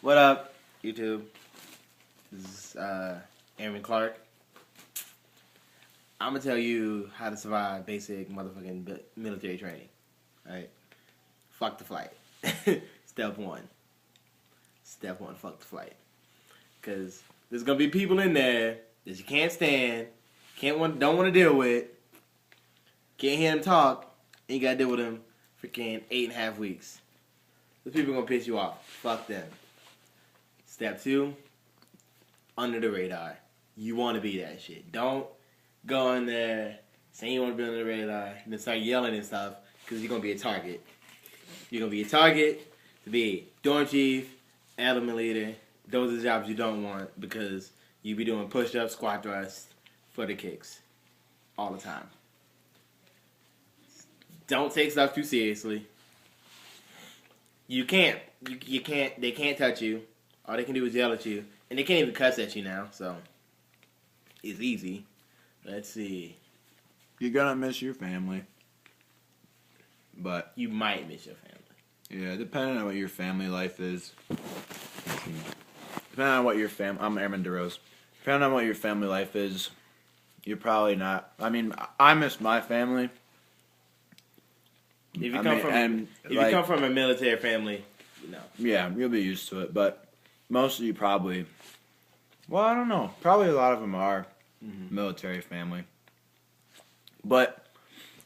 What up, YouTube? This is Aaron Clark. I'm gonna tell you how to survive basic motherfucking military training. Alright? Fuck the flight. Step one. Step one, fuck the flight. Because there's gonna be people in there that you can't stand, don't want to deal with, can't hear them talk, and you gotta deal with them freaking 8.5 weeks. Those people are gonna piss you off. Fuck them. Step two, under the radar. You want to be that shit. Don't go in there saying you want to be under the radar and then start yelling and stuff because you're going to be a target. You're going to be a target to be dorm chief, element leader. Those are the jobs you don't want because you be doing push-ups, squat thrusts for the kicks all the time. Don't take stuff too seriously. You can't. You can't. They can't touch you. All they can do is yell at you. And they can't even cuss at you now, so it's easy. Let's see. You're gonna miss your family. But You might miss your family. yeah, depending on what your family life is. Depending on what your I'm Airman DeRose. Depending on what your family life is, you're probably not. I mean, I miss my family. If you come from a military family, you know. Yeah, you'll be used to it, but most of you probably, well, I don't know. Probably a lot of them are military family. But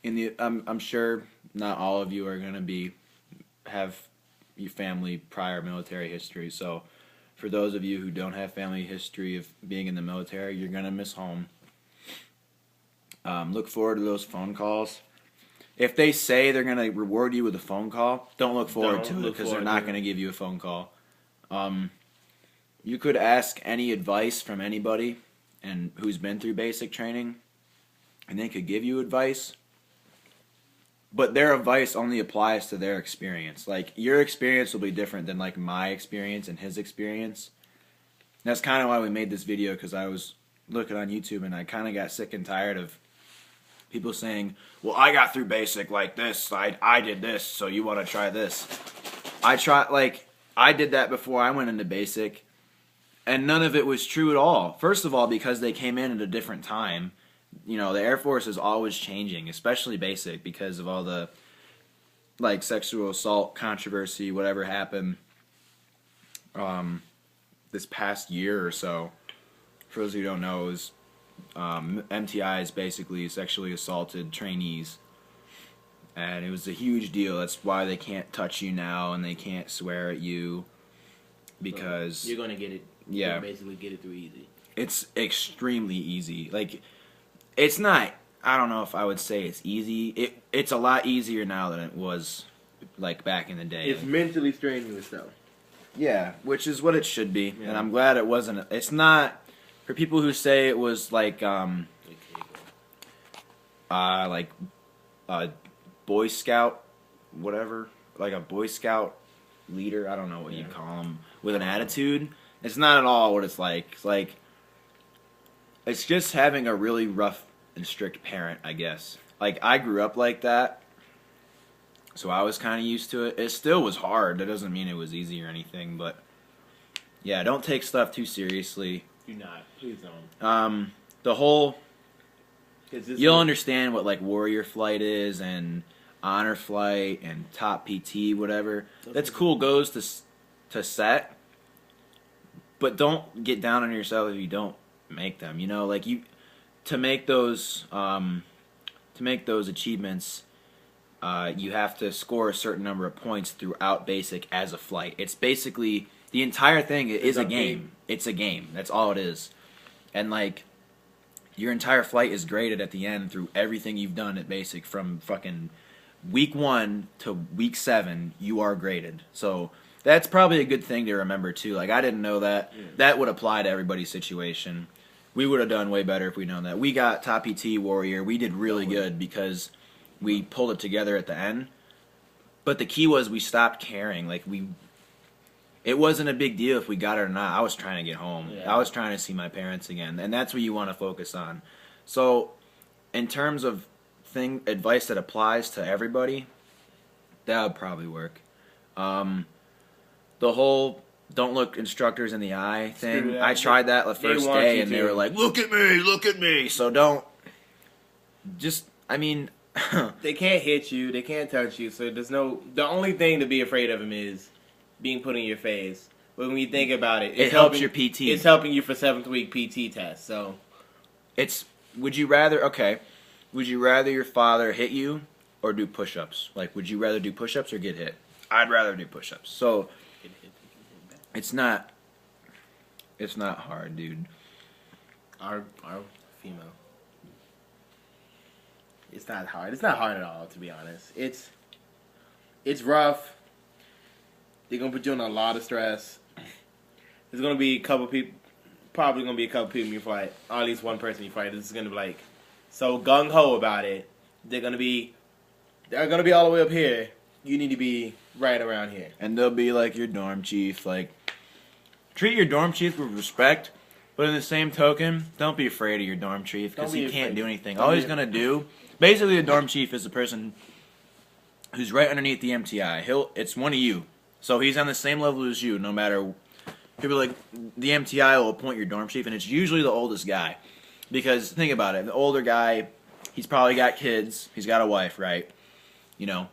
I'm sure not all of you are gonna have your family prior military history. So, for those of you who don't have family history of being in the military, you're gonna miss home. Look forward to those phone calls. If they say they're gonna reward you with a phone call, don't look forward to it because they're not gonna give you a phone call. You could ask any advice from anybody and who's been through basic training, and they could give you advice. But their advice only applies to their experience. Like, your experience will be different than, like, my experience and his experience. And that's kind of why we made this video, because I was looking on YouTube and I kind of got sick and tired of people saying, well, I got through basic like this, I did this, so you want to try this. I did that before I went into basic, and none of it was true at all. First of all, because they came in at a different time. You know, the Air Force is always changing, especially basic, because of all the, like, sexual assault controversy, whatever happened this past year or so. For those who don't know, is MTI is basically sexually assaulted trainees. And it was a huge deal. That's why they can't touch you now and they can't swear at you. Because you're going to get it. Yeah. You basically get it through easy. It's extremely easy. Like, it's not, I don't know if I would say it's easy. It's a lot easier now than it was, like, back in the day. It's mentally strenuous, though. Yeah, which is what it should be. Yeah. And I'm glad it wasn't. It's not, for people who say it was like Boy Scout, whatever, like a Boy Scout leader, I don't know what you'd call them, with an attitude. It's not at all what it's like. It's just having a really rough and strict parent, I guess. Like, I grew up like that, so I was kind of used to it. It still was hard. That doesn't mean it was easy or anything, but yeah, don't take stuff too seriously. Do not. Please don't. The whole, you'll understand what, like, Warrior Flight is and Honor Flight and Top PT, whatever. That's cool goes to set, but don't get down on yourself if you don't make them. You know, like, to make those achievements, you have to score a certain number of points throughout basic as a flight. It's basically, the entire thing is a game. It's a game. That's all it is. And, like, your entire flight is graded at the end through everything you've done at basic from fucking week 1 to week 7. You are graded. So that's probably a good thing to remember too. Like, I didn't know that. Yeah. That would apply to everybody's situation. We would have done way better if we'd known that. We got Top PT Warrior. We did really good because we pulled it together at the end. But the key was we stopped caring. Like, it wasn't a big deal if we got it or not. I was trying to get home. Yeah. I was trying to see my parents again. And that's what you want to focus on. So, in terms of advice that applies to everybody, that would probably work. The whole don't look instructors in the eye thing. that. I tried that the first want day, you and they to. were like, "Look at me, look at me." So don't. Just, I mean, They can't hit you. They can't touch you. So there's no. The only thing to be afraid of them is being put in your face. But when you think about it, it helps your PT. It's helping you for 7th week PT test. So it's. Would you rather? Okay. Would you rather your father hit you or do push-ups? Like, would you rather do push-ups or get hit? I'd rather do push-ups. So it's not. It's not hard, dude. Our female. It's not hard. It's not hard at all, to be honest. It's rough. They're gonna put you on a lot of stress. There's gonna be a couple people, probably gonna be a couple people in your flight, or at least one person in your flight. This is gonna be like so gung ho about it. They're gonna be all the way up here. You need to be right around here. And they'll be like your dorm chief. Like, treat your dorm chief with respect, but in the same token, don't be afraid of your dorm chief because he can't do anything. All he's gonna do, basically, the dorm chief is the person who's right underneath the MTI. It's one of you, so he's on the same level as you. No matter, people like the MTI will appoint your dorm chief, and it's usually the oldest guy. Because think about it, the older guy, he's probably got kids. He's got a wife, right? You know.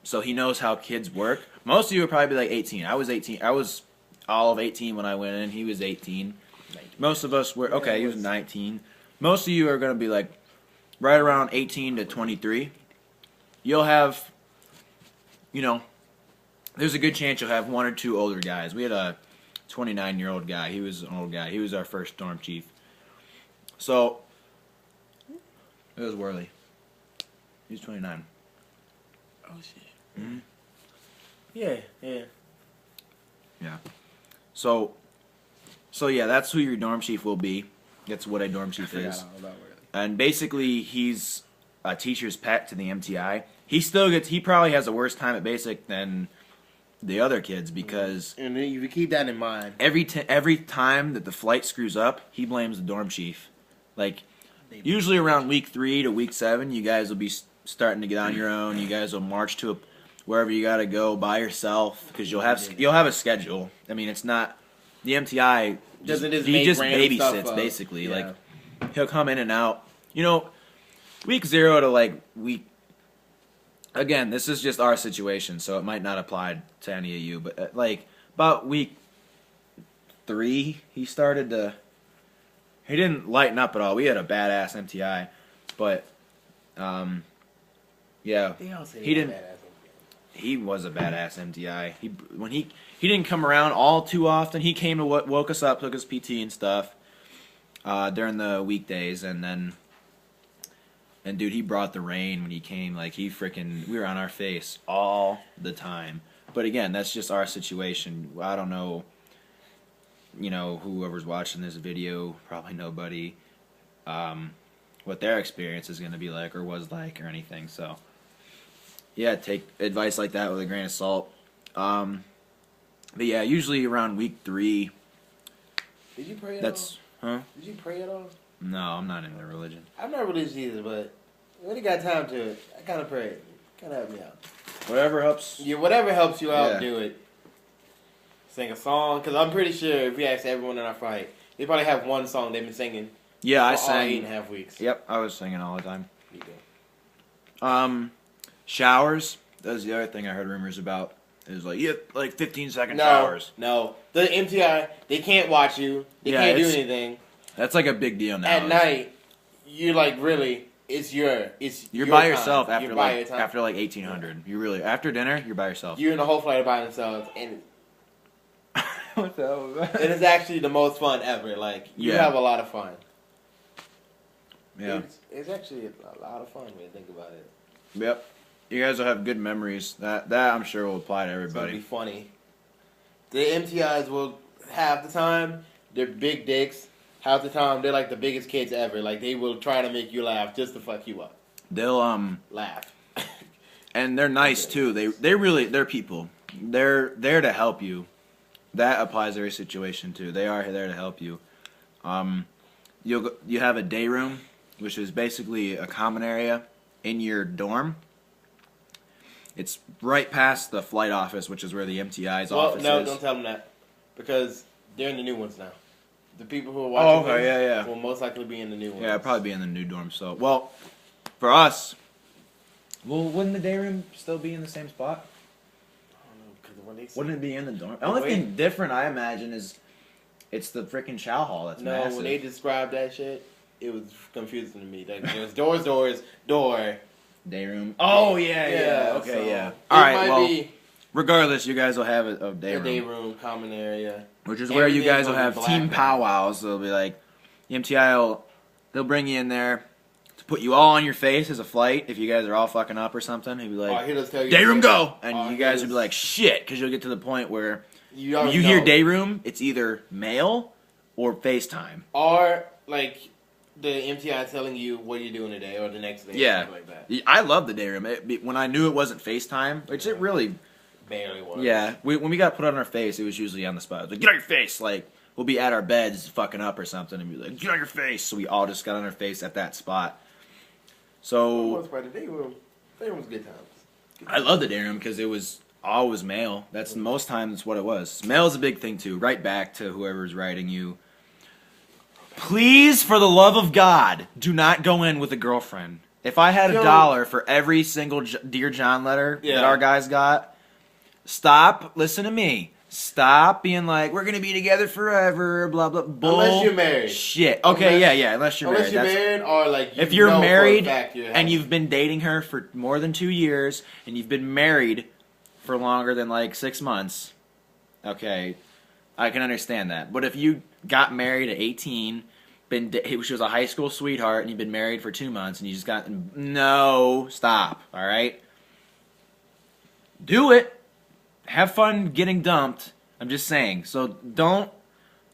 So he knows how kids work. Most of you would probably be like 18. I was 18. I was all of 18 when I went in. He was 18. 19. Most of us were, okay, he was 19. Most of you are going to be like right around 18 to 23. You'll have, you know, there's a good chance you'll have one or two older guys. We had a 29-year-old guy. He was an old guy. He was our first dorm chief. So, it was Worley. He was 29. Oh shit. Mm-hmm. Yeah. Yeah. So yeah, that's who your dorm chief will be. That's what a dorm chief is. And basically, he's a teacher's pet to the MTI. He probably has a worse time at basic than the other kids because. And if you keep that in mind, every time that the flight screws up, he blames the dorm chief. Like, usually around week 3 to week 7, you guys will be starting to get on your own. You guys will march to wherever you gotta go by yourself because you'll have a schedule. I mean, it's not the MTI. He just babysits basically. Yeah. Like, he'll come in and out. You know, week 0 to like week. Again, this is just our situation, so it might not apply to any of you. But like about week 3, he started to. He didn't lighten up at all. We had a badass MTI, but yeah, he didn't. He was a badass MTI. He didn't come around all too often. He came to woke us up, took us PT and stuff during the weekdays, and dude, he brought the rain when he came. Like we were on our face all the time. But again, that's just our situation. I don't know. You know, whoever's watching this video, probably nobody, what their experience is going to be like or was like or anything. So, yeah, take advice like that with a grain of salt. But yeah, usually around week 3. Did you pray at all? Huh? Did you pray at all? No, I'm not into religion. I'm not religious either, but when you got time to it, I kind of pray. Kind of help me out. Whatever helps. Yeah, whatever helps you out, do it. Sing a song, because I'm pretty sure if we ask everyone in our fight, they probably have one song they've been singing. Yeah, I for sang 8.5 weeks. Yep, I was singing all the time. Me too. Showers. That was the other thing I heard rumors about. It was like 15-second showers. No, the MTI, they can't watch you. They can't do anything. That's like a big deal now. At night, you're like really. You're by yourself after like 1800. You really after dinner you're by yourself. You're in the whole flight by themselves, and what the hell was that? It is actually the most fun ever. Like you have a lot of fun. Yeah, it's actually a lot of fun when you think about it. Yep, you guys will have good memories. That I'm sure will apply to everybody. It's gonna be funny. The MTIs will half the time they're big dicks. Half the time they're like the biggest kids ever. Like they will try to make you laugh just to fuck you up. They'll laugh. And they're nice too. They're people. They're there to help you. That applies to every situation too. They are there to help you. You have a day room, which is basically a common area in your dorm. It's right past the flight office, which is where the MTI's office no, is. don't tell them that. Because they're in the new ones now. The people who are watching will most likely be in the new ones. Yeah, I'll probably be in the new dorm. So, well, for us, wouldn't the day room still be in the same spot? Wouldn't it be in the dorm? The only thing different, I imagine, is it's the freaking chow hall that's massive. When they described that shit, it was confusing to me. Like, there's doors, door. Day room. Oh, yeah. Okay, so yeah. All right, well, be regardless, you guys will have a day room. A day room, common area. Which is where you guys will have team powwows. They'll be like, the MTI they'll bring you in there to put you all on your face as a flight. If you guys are all fucking up or something, he'll be like, day room go! And you guys will be like, shit, because you'll get to the point where when you hear day room, it's either mail or FaceTime. Or, like, the MTI telling you what you're doing today or the next day. Yeah. Something like that. I love the day room. When I knew it wasn't FaceTime, which it really... barely was. Yeah, when we got put on our face, it was usually on the spot. It was like, get on your face! Like, we'll be at our beds fucking up or something and be like, get on your face! So we all just got on our face at that spot. So... the day room. Day room was good times. I love the day room because it was always mail. That's most times that's what it was. Mail is a big thing too. Right back to whoever's writing you. Please, for the love of God, do not go in with a girlfriend. If I had $1 for every single Dear John letter that our guys got, stop, listen to me. Stop being like, we're going to be together forever, blah, blah, bull. Unless you're married. Shit. Okay, unless you're married. Unless you're married or like if you're married and you've been dating her for more than 2 years and you've been married for longer than like 6 months, okay, I can understand that. But if you got married at 18, she was a high school sweetheart, and you've been married for 2 months, and you just got... No, stop, all right? Do it. Have fun getting dumped. I'm just saying. So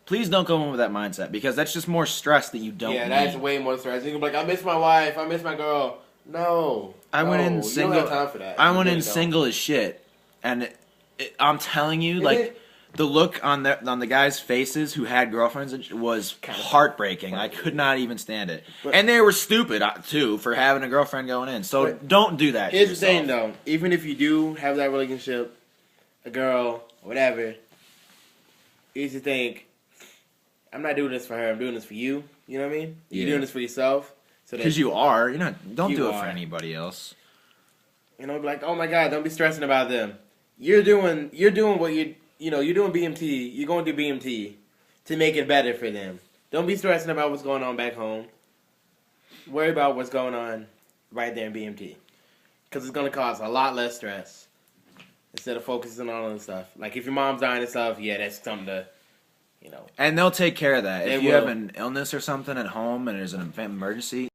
please don't go in with that mindset, because that's just more stress that you don't need. Yeah, that's way more stress. You can be like, I miss my wife, I miss my girl. No. I went in single. You don't have time for that. I went in single as shit, and I'm telling you, like... The look on the guys' faces who had girlfriends was heartbreaking. I could not even stand it. And they were stupid, too, for having a girlfriend going in. So don't do that. Here's the thing, though. Even if you do have that relationship, a girl, whatever, you used to think, I'm not doing this for her. I'm doing this for you. You know what I mean? You're doing this for yourself. Because you are. You're not. Don't do it for anybody else. You know, like, oh my God, don't be stressing about them. You're doing what you're doing BMT. You're going to do BMT to make it better for them. Don't be stressing about what's going on back home. Worry about what's going on right there in BMT. Because it's going to cause a lot less stress instead of focusing on all the stuff. Like, if your mom's dying and stuff, yeah, that's something to, And they'll take care of that. If you have an illness or something at home and there's an emergency,